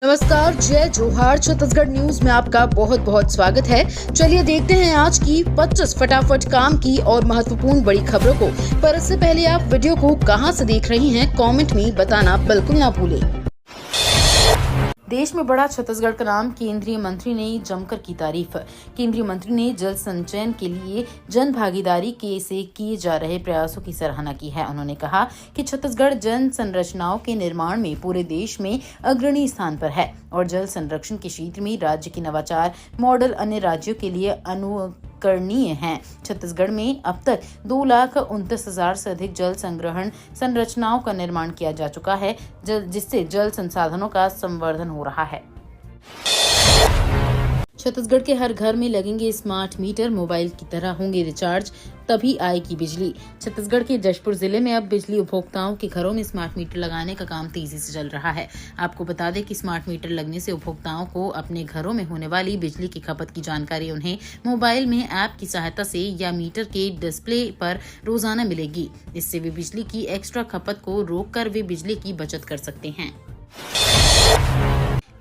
नमस्कार, जय जोहार। छत्तीसगढ़ न्यूज में आपका बहुत बहुत स्वागत है। चलिए देखते हैं आज की 25 फटाफट काम की और महत्वपूर्ण बड़ी खबरों को। पर इससे पहले आप वीडियो को कहां से देख रही हैं, कमेंट में बताना बिल्कुल ना भूलें। देश में बढ़ा छत्तीसगढ़ का नाम, केंद्रीय मंत्री ने जमकर की तारीफ। केंद्रीय मंत्री ने जल संचयन के लिए जन भागीदारी से किए जा रहे प्रयासों की सराहना की है। उन्होंने कहा कि छत्तीसगढ़ जन संरचनाओं के निर्माण में पूरे देश में अग्रणी स्थान पर है और जल संरक्षण के क्षेत्र में राज्य के नवाचार मॉडल अन्य राज्यों के लिए अनुकरणीय हैं। छत्तीसगढ़ में अब तक 2,29,000 से अधिक जल संग्रहण संरचनाओं का निर्माण किया जा चुका है, जिससे जल संसाधनों का संवर्धन हो रहा है। छत्तीसगढ़ के हर घर में लगेंगे स्मार्ट मीटर, मोबाइल की तरह होंगे रिचार्ज, तभी आएगी बिजली। छत्तीसगढ़ के जशपुर जिले में अब बिजली उपभोक्ताओं के घरों में स्मार्ट मीटर लगाने का काम तेजी से चल रहा है। आपको बता दें कि स्मार्ट मीटर लगने से उपभोक्ताओं को अपने घरों में होने वाली बिजली की खपत की जानकारी उन्हें मोबाइल में ऐप की सहायता से या मीटर के डिस्प्ले पर रोजाना मिलेगी। इससे वे बिजली की एक्स्ट्रा खपत को रोककर वे बिजली की बचत कर सकते हैं।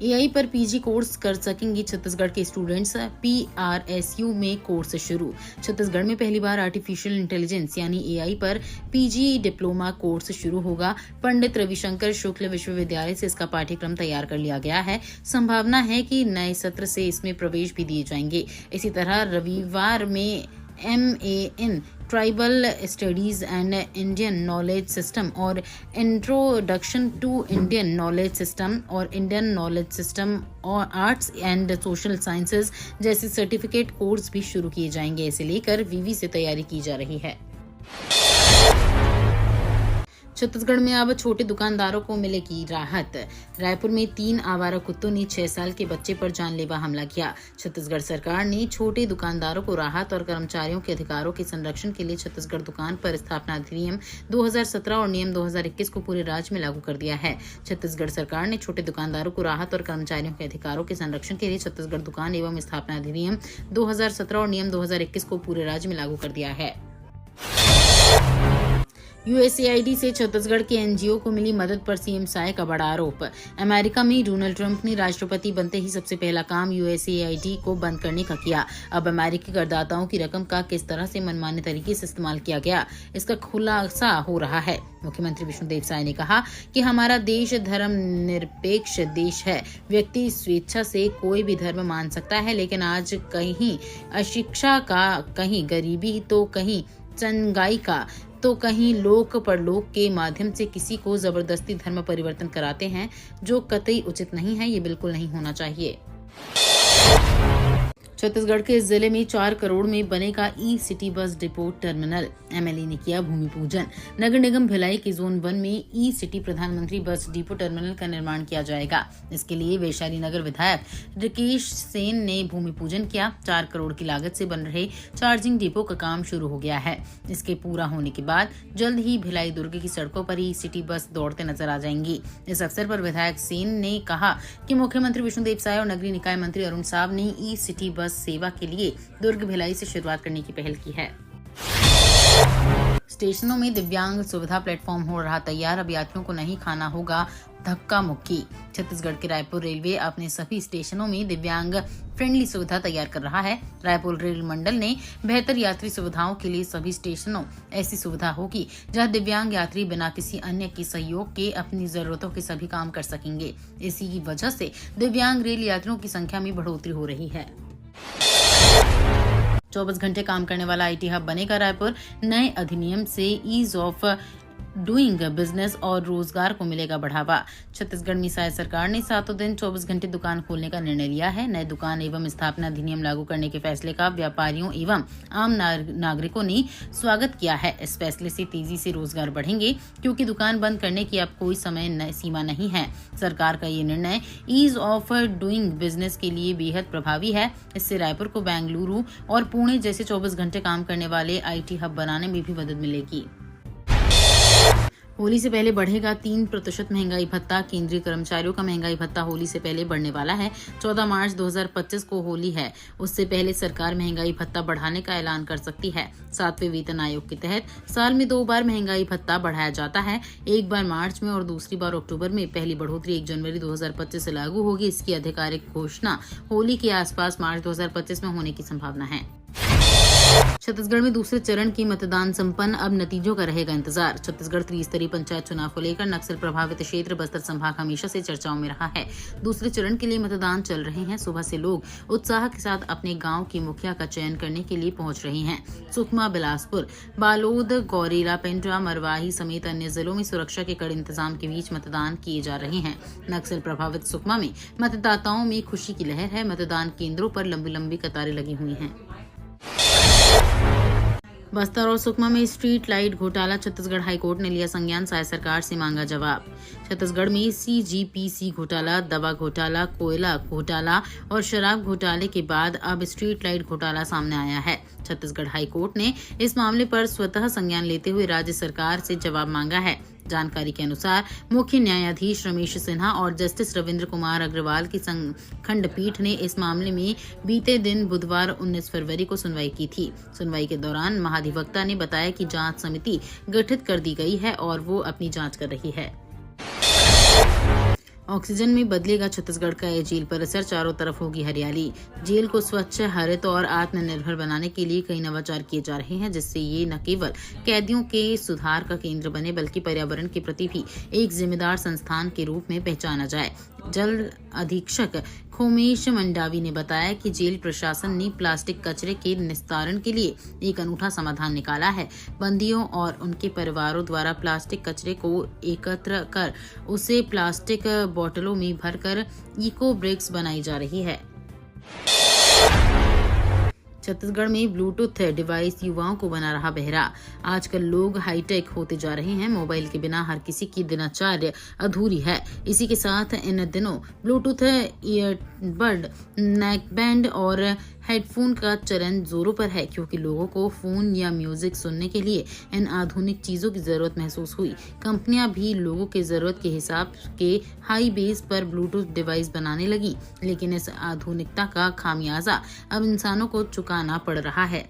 एआई पर पीजी कोर्स कर सकेंगे छत्तीसगढ़ के स्टूडेंट्स। पीआरएसयू में कोर्स शुरू। छत्तीसगढ़ में पहली बार आर्टिफिशियल इंटेलिजेंस यानी एआई पर पीजी डिप्लोमा कोर्स शुरू होगा। पंडित रविशंकर शुक्ल विश्वविद्यालय से इसका पाठ्यक्रम तैयार कर लिया गया है। संभावना है कि नए सत्र से इसमें प्रवेश भी दिए जाएंगे। इसी तरह रविवार में MA in tribal studies and Indian knowledge system और introduction to Indian knowledge system और इंडियन नॉलेज सिस्टम और आर्ट्स एंड सोशल साइंसेज जैसे सर्टिफिकेट कोर्स भी शुरू किए जाएंगे। इसे लेकर विवि से तैयारी की जा रही है। छत्तीसगढ़ में अब छोटे दुकानदारों को मिलेगी राहत। रायपुर में 3 आवारा कुत्तों ने 6 साल के बच्चे पर जानलेवा हमला किया। छत्तीसगढ़ सरकार ने छोटे दुकानदारों को राहत और कर्मचारियों के अधिकारों के संरक्षण के लिए छत्तीसगढ़ दुकान पर स्थापना अधिनियम 2017 और नियम 2021 को पूरे राज्य में लागू कर दिया है। छत्तीसगढ़ सरकार ने छोटे दुकानदारों को राहत और कर्मचारियों के अधिकारों के संरक्षण के लिए छत्तीसगढ़ दुकान एवं स्थापना अधिनियम 2017 और नियम 2021 को पूरे राज्य में लागू कर दिया है। USAID से छत्तीसगढ़ के एनजीओ को मिली मदद पर सीएम साय का बड़ा आरोप। अमेरिका में डोनाल्ड ट्रंप ने राष्ट्रपति बनते ही सबसे पहला काम USAID को बंद करने का किया। अब अमेरिकी करदाताओं की रकम का किस तरह से मनमाने तरीके से इस्तेमाल किया गया, इसका खुलासा हो रहा है। मुख्यमंत्री विष्णुदेव साय ने कहा कि हमारा देश धर्मनिरपेक्ष देश है। व्यक्ति स्वेच्छा से कोई भी धर्म मान सकता है, लेकिन आज कहीं अशिक्षा का, कहीं गरीबी तो कहीं चंगाई का, तो कहीं लोक परलोक के माध्यम से किसी को जबरदस्ती धर्म परिवर्तन कराते हैं, जो कतई उचित नहीं है। ये बिल्कुल नहीं होना चाहिए। छत्तीसगढ़ के जिले में 4 करोड़ में बनेगा ई-सिटी बस डिपो टर्मिनल। MLA ने किया भूमि पूजन। नगर निगम भिलाई के जोन 1 में ई-सिटी प्रधानमंत्री बस डिपो टर्मिनल का निर्माण किया जाएगा। इसके लिए वैशाली नगर विधायक राकेश सेन ने भूमि पूजन किया। 4 करोड़ की लागत से बन रहे चार्जिंग डिपो का काम शुरू हो गया है। इसके पूरा होने के बाद जल्द ही भिलाई दुर्ग की सड़कों पर ई-सिटी बस दौड़ते नजर आ जाएंगी। इस अवसर पर विधायक सेन ने कहा कि मुख्यमंत्री विष्णुदेव साय और नगरीय निकाय मंत्री अरुण साव ने ई-सिटी बस सेवा के लिए दुर्ग भिलाई से शुरुआत करने की पहल की है। स्टेशनों में दिव्यांग सुविधा प्लेटफॉर्म हो रहा तैयार। अब यात्रियों को नहीं खाना होगा धक्का मुक्की। छत्तीसगढ़ के रायपुर रेलवे अपने सभी स्टेशनों में दिव्यांग फ्रेंडली सुविधा तैयार कर रहा है। रायपुर रेल मंडल ने बेहतर यात्री सुविधाओं के लिए सभी स्टेशनों ऐसी सुविधा होगी जहां दिव्यांग यात्री बिना किसी अन्य के सहयोग के अपनी जरूरतों के सभी काम कर सकेंगे। इसी की वजह से दिव्यांग रेल यात्रियों की संख्या में बढ़ोतरी हो रही है। 24 घंटे काम करने वाला IT हब बनेगा रायपुर। नए अधिनियम से ईज ऑफ डूइंग बिजनेस और रोजगार को मिलेगा बढ़ावा। छत्तीसगढ़ में साय सरकार ने 7 दिन 24 घंटे दुकान खोलने का निर्णय लिया है। नए दुकान एवं स्थापना अधिनियम लागू करने के फैसले का व्यापारियों एवं आम नागरिकों ने स्वागत किया है। इस फैसले से तेजी से रोजगार बढ़ेंगे, क्योंकि दुकान बंद करने की अब कोई समय सीमा नहीं है। सरकार का ये निर्णय ईज ऑफ डूइंग बिजनेस के लिए बेहद प्रभावी है। इससे रायपुर को बेंगलुरु और पुणे जैसे 24 घंटे काम करने वाले IT हब बनाने में भी मदद मिलेगी। होली से पहले बढ़ेगा 3% महंगाई भत्ता। केंद्रीय कर्मचारियों का महंगाई भत्ता होली से पहले बढ़ने वाला है। 14 मार्च 2025 को होली है, उससे पहले सरकार महंगाई भत्ता बढ़ाने का ऐलान कर सकती है। 7वें वेतन आयोग के तहत साल में 2 बार महंगाई भत्ता बढ़ाया जाता है, एक बार मार्च में और दूसरी बार अक्टूबर में। पहली बढ़ोतरी 1 जनवरी 2025 से लागू होगी। इसकी आधिकारिक घोषणा होली के आसपास मार्च 2025 में होने की संभावना है। छत्तीसगढ़ में दूसरे चरण की मतदान संपन्न, अब नतीजों का रहेगा इंतजार। छत्तीसगढ़ त्रिस्तरीय पंचायत चुनाव को लेकर नक्सल प्रभावित क्षेत्र बस्तर संभाग हमेशा से चर्चाओं में रहा है। दूसरे चरण के लिए मतदान चल रहे हैं। सुबह से लोग उत्साह के साथ अपने गांव की मुखिया का चयन करने के लिए पहुंच रहे हैं। सुकमा, बिलासपुर, बालोद, गौरेला, पेंड्रा, मरवाही समेत अन्य जिलों में सुरक्षा के कड़े इंतजाम के बीच मतदान किए जा रहे हैं। नक्सल प्रभावित सुकमा में मतदाताओं में खुशी की लहर है। मतदान केंद्रों पर लंबी लंबी कतारें लगी हुई हैं। बस्तर और सुकमा में स्ट्रीट लाइट घोटाला, छत्तीसगढ़ हाईकोर्ट ने लिया संज्ञान, साय सरकार से मांगा जवाब। छत्तीसगढ़ में सीजीपीसी घोटाला, दवा घोटाला, कोयला घोटाला और शराब घोटाले के बाद अब स्ट्रीट लाइट घोटाला सामने आया है। छत्तीसगढ़ हाईकोर्ट ने इस मामले पर स्वतः संज्ञान लेते हुए राज्य सरकार से जवाब मांगा है। जानकारी के अनुसार मुख्य न्यायाधीश रमेश सिन्हा और जस्टिस रविंद्र कुमार अग्रवाल की खंडपीठ ने इस मामले में बीते दिन बुधवार 19 फरवरी को सुनवाई की थी। सुनवाई के दौरान महाधिवक्ता ने बताया कि जांच समिति गठित कर दी गई है और वो अपनी जांच कर रही है। ऑक्सीजन में बदलेगा छत्तीसगढ़ का ये जेल परिसर, चारों तरफ होगी हरियाली। जेल को स्वच्छ, हरित और आत्मनिर्भर बनाने के लिए कई नवाचार किए जा रहे हैं, जिससे ये न केवल कैदियों के सुधार का केंद्र बने बल्कि पर्यावरण के प्रति भी एक जिम्मेदार संस्थान के रूप में पहचाना जाए। जल अधीक्षक खोमेश मंडावी ने बताया कि जेल प्रशासन ने प्लास्टिक कचरे के निस्तारण के लिए एक अनूठा समाधान निकाला है। बंदियों और उनके परिवारों द्वारा प्लास्टिक कचरे को एकत्र कर उसे प्लास्टिक बोतलों में भरकर इको ब्रिक्स बनाई जा रही है। छत्तीसगढ़ में ब्लूटूथ डिवाइस युवाओं को बना रहा बहरा। आजकल लोग हाईटेक होते जा रहे हैं। मोबाइल के बिना हर किसी की दिनचर्या अधूरी है। इसी के साथ इन दिनों ब्लूटूथ ईयरबड, नेकबैंड और हेडफोन का चलन जोरों पर है, क्योंकि लोगों को फोन या म्यूजिक सुनने के लिए इन आधुनिक चीजों की जरूरत महसूस हुई। कंपनियां भी लोगों के जरूरत के हिसाब के हाई बेस पर ब्लूटूथ डिवाइस बनाने लगी, लेकिन इस आधुनिकता का खामियाजा अब इंसानों को चुकाना पड़ रहा है।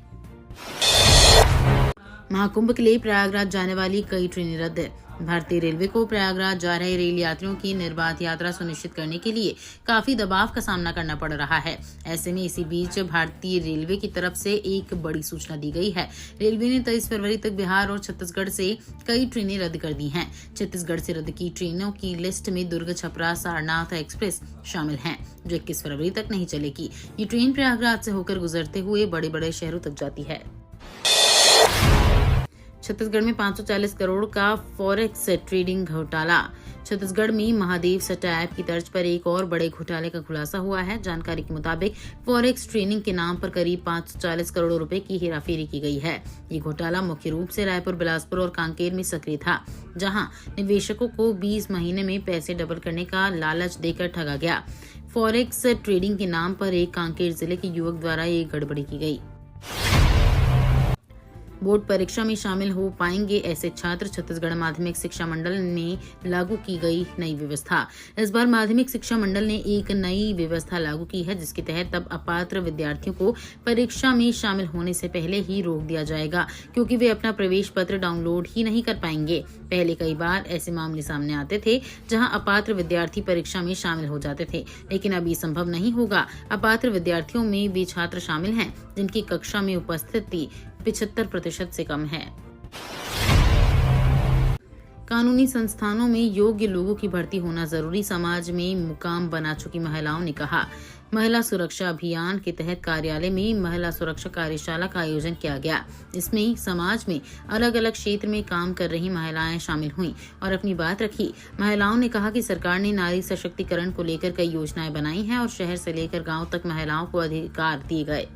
महाकुंभ के लिए प्रयागराज जाने वाली कई ट्रेनें रद्द। भारतीय रेलवे को प्रयागराज जा रहे रेल यात्रियों की निर्बाध यात्रा सुनिश्चित करने के लिए काफी दबाव का सामना करना पड़ रहा है। ऐसे में इसी बीच भारतीय रेलवे की तरफ से एक बड़ी सूचना दी गई है। रेलवे ने 23 फरवरी तक बिहार और छत्तीसगढ़ से कई ट्रेनें रद्द कर दी हैं। छत्तीसगढ़ से रद्द की ट्रेनों की लिस्ट में दुर्ग, छपरा, सारनाथ एक्सप्रेस शामिल हैं, जो 21 फरवरी तक नहीं चलेगी। ये ट्रेन प्रयागराज से होकर गुजरते हुए बड़े बड़े शहरों तक जाती है। छत्तीसगढ़ में 540 करोड़ का फॉरेक्स ट्रेडिंग घोटाला। छत्तीसगढ़ में महादेव सट्टा ऐप की तर्ज पर एक और बड़े घोटाले का खुलासा हुआ है। जानकारी के मुताबिक फॉरेक्स ट्रेडिंग के नाम पर करीब 540 करोड़ रुपए की हेराफेरी की गई है। ये घोटाला मुख्य रूप से रायपुर, बिलासपुर और कांकेर में सक्रिय था, जहां निवेशकों को 20 महीने में पैसे डबल करने का लालच देकर ठगा गया। फॉरेक्स ट्रेडिंग के नाम पर एक कांकेर जिले के युवक द्वारा ये गड़बड़ी की गई। बोर्ड परीक्षा में शामिल हो पाएंगे ऐसे छात्र, छत्तीसगढ़ माध्यमिक शिक्षा मंडल में लागू की गई नई व्यवस्था। इस बार माध्यमिक शिक्षा मंडल ने एक नई व्यवस्था लागू की है, जिसके तहत अब अपात्र विद्यार्थियों को परीक्षा में शामिल होने से पहले ही रोक दिया जाएगा, क्योंकि वे अपना प्रवेश पत्र डाउनलोड ही नहीं कर पाएंगे। पहले कई बार ऐसे मामले सामने आते थे जहां अपात्र विद्यार्थी परीक्षा में शामिल हो जाते थे, लेकिन अब ये संभव नहीं होगा। अपात्र विद्यार्थियों में वे छात्र शामिल हैं जिनकी कक्षा में उपस्थिति 75% से कम है। कानूनी संस्थानों में योग्य लोगों की भर्ती होना जरूरी, समाज में मुकाम बना चुकी महिलाओं ने कहा। महिला सुरक्षा अभियान के तहत कार्यालय में महिला सुरक्षा कार्यशाला का आयोजन किया गया। इसमें समाज में अलग अलग क्षेत्र में काम कर रही महिलाएं शामिल हुईं और अपनी बात रखी। महिलाओं ने कहा कि सरकार ने नारी सशक्तिकरण को लेकर कई योजनाएं बनाई हैं और शहर से लेकर गांव तक महिलाओं को अधिकार दिए गए।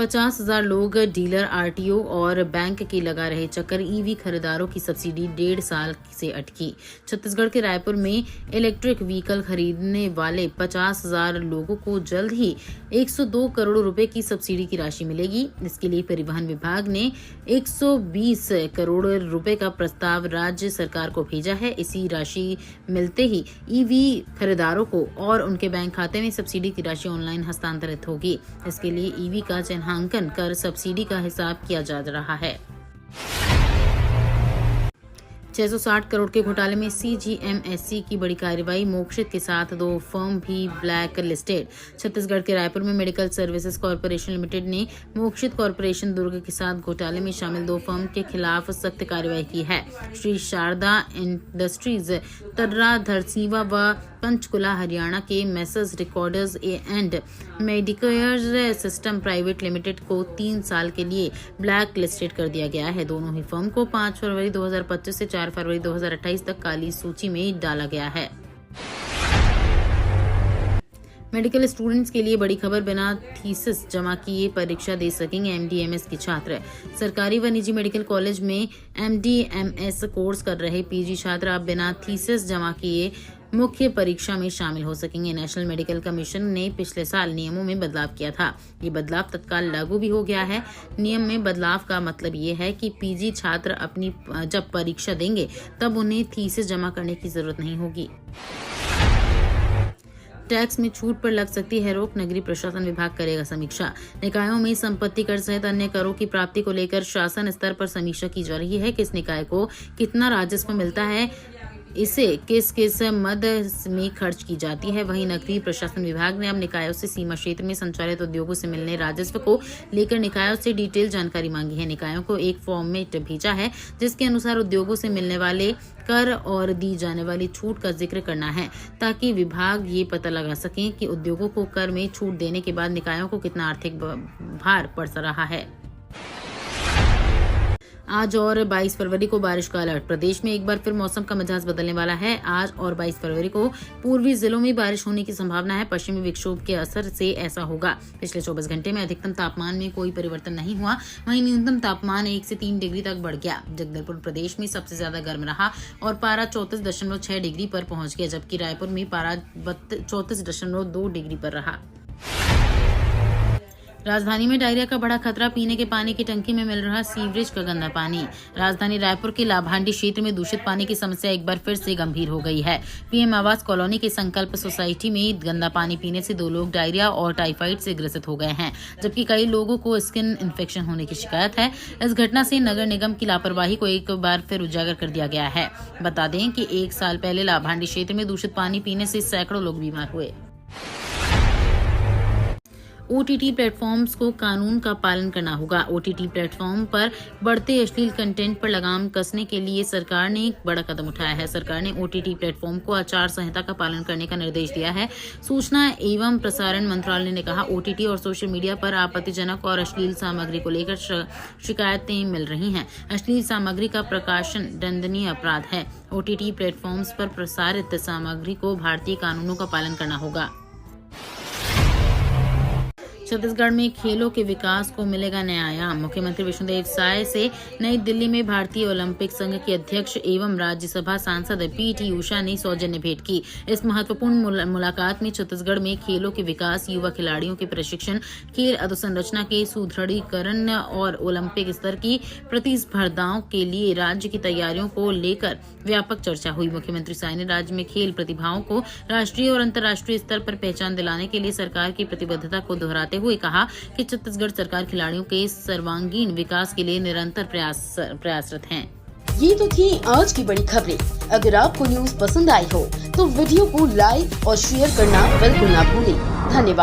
50,000 लोग डीलर, आरटीओ और बैंक की लगा रहे चक्कर। ईवी खरीदारों की सब्सिडी 1.5 साल से अटकी। छत्तीसगढ़ के रायपुर में इलेक्ट्रिक व्हीकल खरीदने वाले 50,000 लोगों को जल्द ही 102 करोड़ रुपए की सब्सिडी की राशि मिलेगी। इसके लिए परिवहन विभाग ने 120 करोड़ रुपए का प्रस्ताव राज्य सरकार को भेजा है। इसी राशि मिलते ही ईवी खरीदारों को और उनके बैंक खाते में सब्सिडी की राशि ऑनलाइन हस्तांतरित होगी। इसके लिए ईवी का चिन्हांकन कर सब्सिडी का हिसाब किया जा रहा है। 660 करोड़ के घोटाले में सीजीएमएससी की बड़ी कार्रवाई। मोक्षित के साथ 2 फर्म भी ब्लैक लिस्टेड। छत्तीसगढ़ के रायपुर में मेडिकल सर्विसेज कॉर्पोरेशन लिमिटेड ने मोक्षित कॉर्पोरेशन दुर्ग के साथ घोटाले में शामिल 2 फर्म के खिलाफ सख्त कार्रवाई की है। श्री शारदा इंडस्ट्रीज तर्रा धरसीवा व पंचकुला हरियाणा के messrs recorders and Medicare system private limited को 3 साल के लिए ब्लैक लिस्टेड कर दिया गया है। दोनों ही फर्म को 5 फरवरी 2025 से 4 फरवरी 2028 तक काली सूची में डाला गया है। मेडिकल स्टूडेंट्स के लिए बड़ी खबर। बिना थीसिस जमा किए परीक्षा दे सकेंगे एमडीएमएस के छात्र। सरकारी व निजी मेडिकल कॉलेज में एमडीएमएस कोर्स कर रहे पीजी छात्र अब बिना थीसिस जमा किए मुख्य परीक्षा में शामिल हो सकेंगे। नेशनल मेडिकल कमीशन ने पिछले साल नियमों में बदलाव किया था। ये बदलाव तत्काल लागू भी हो गया है। नियम में बदलाव का मतलब ये है कि पीजी छात्र अपनी जब परीक्षा देंगे तब उन्हें थीसिस जमा करने की जरूरत नहीं होगी। टैक्स में छूट पर लग सकती है रोक। नगरीय प्रशासन विभाग करेगा समीक्षा। निकायों में संपत्ति कर सहित अन्य करों की प्राप्ति को लेकर शासन स्तर पर समीक्षा की जा रही है। किस निकाय को कितना राजस्व मिलता है, इसे किस किस मद में खर्च की जाती है। वहीं नगरीय प्रशासन विभाग ने अब निकायों से सीमा क्षेत्र में संचालित उद्योगों से मिलने राजस्व को लेकर निकायों से डिटेल जानकारी मांगी है। निकायों को एक फॉर्मेट भेजा है जिसके अनुसार उद्योगों से मिलने वाले कर और दी जाने वाली छूट का जिक्र करना है, ताकि विभाग ये पता लगा सके कि उद्योगों को कर में छूट देने के बाद निकायों को कितना आर्थिक भार पड़ रहा है। आज और 22 फरवरी को बारिश का अलर्ट। प्रदेश में एक बार फिर मौसम का मिजाज बदलने वाला है। आज और 22 फरवरी को पूर्वी जिलों में बारिश होने की संभावना है। पश्चिमी विक्षोभ के असर से ऐसा होगा। पिछले 24 घंटे में अधिकतम तापमान में कोई परिवर्तन नहीं हुआ। वहीं न्यूनतम तापमान 1 से 3 डिग्री तक बढ़ गया। जगदलपुर प्रदेश में सबसे ज्यादा गर्म रहा और पारा 34.6 डिग्री पर पहुंच गया, जबकि रायपुर में पारा 34.2 डिग्री पर रहा। राजधानी में डायरिया का बड़ा खतरा। पीने के पानी की टंकी में मिल रहा सीवरेज का गंदा पानी। राजधानी रायपुर के लाभांडी क्षेत्र में दूषित पानी की समस्या एक बार फिर से गंभीर हो गई है। पीएम आवास कॉलोनी के संकल्प सोसाइटी में गंदा पानी पीने से 2 लोग डायरिया और टाइफाइड से ग्रसित हो गए हैं, जबकि कई लोगों को स्किन इन्फेक्शन होने की शिकायत है। इस घटना से नगर निगम की लापरवाही को एक बार फिर उजागर कर दिया गया है। बता दें कि 1 साल पहले लाभांडी क्षेत्र में दूषित पानी पीने से सैकड़ों लोग बीमार हुए। ओटीटी प्लेटफॉर्म्स को कानून का पालन करना होगा। ओटीटी प्लेटफॉर्म पर बढ़ते अश्लील कंटेंट पर लगाम कसने के लिए सरकार ने एक बड़ा कदम उठाया है। सरकार ने ओटीटी प्लेटफॉर्म को आचार संहिता का पालन करने का निर्देश दिया है। सूचना एवं प्रसारण मंत्रालय ने कहा, ओटीटी और सोशल मीडिया पर आपत्तिजनक और अश्लील सामग्री को लेकर शिकायतें मिल रही हैं। अश्लील सामग्री का प्रकाशन दंडनीय अपराध है। ओटीटी प्लेटफॉर्म्स पर प्रसारित सामग्री को भारतीय कानूनों का पालन करना होगा। छत्तीसगढ़ में खेलों के विकास को मिलेगा नया आयाम। मुख्यमंत्री विष्णुदेव साय से नई दिल्ली में भारतीय ओलंपिक संघ के अध्यक्ष एवं राज्यसभा सांसद पीटी उषा ने सौजन्य भेंट की। इस महत्वपूर्ण मुलाकात में छत्तीसगढ़ में खेलों के विकास, युवा खिलाड़ियों के प्रशिक्षण, खेल अधोसंरचना के सुदृढ़ीकरण और ओलंपिक स्तर की प्रतिस्पर्धाओं के लिए राज्य की तैयारियों को लेकर व्यापक चर्चा हुई। मुख्यमंत्री साय ने राज्य में खेल प्रतिभाओं को राष्ट्रीय और अंतर्राष्ट्रीय स्तर पर पहचान दिलाने के लिए सरकार की प्रतिबद्धता को दोहराते हुए कहा कि छत्तीसगढ़ सरकार खिलाड़ियों के सर्वांगीण विकास के लिए निरंतर प्रयासरत है। ये तो थी आज की बड़ी खबरें। अगर आपको न्यूज़ पसंद आई हो तो वीडियो को लाइक और शेयर करना बिल्कुल ना भूलें। धन्यवाद।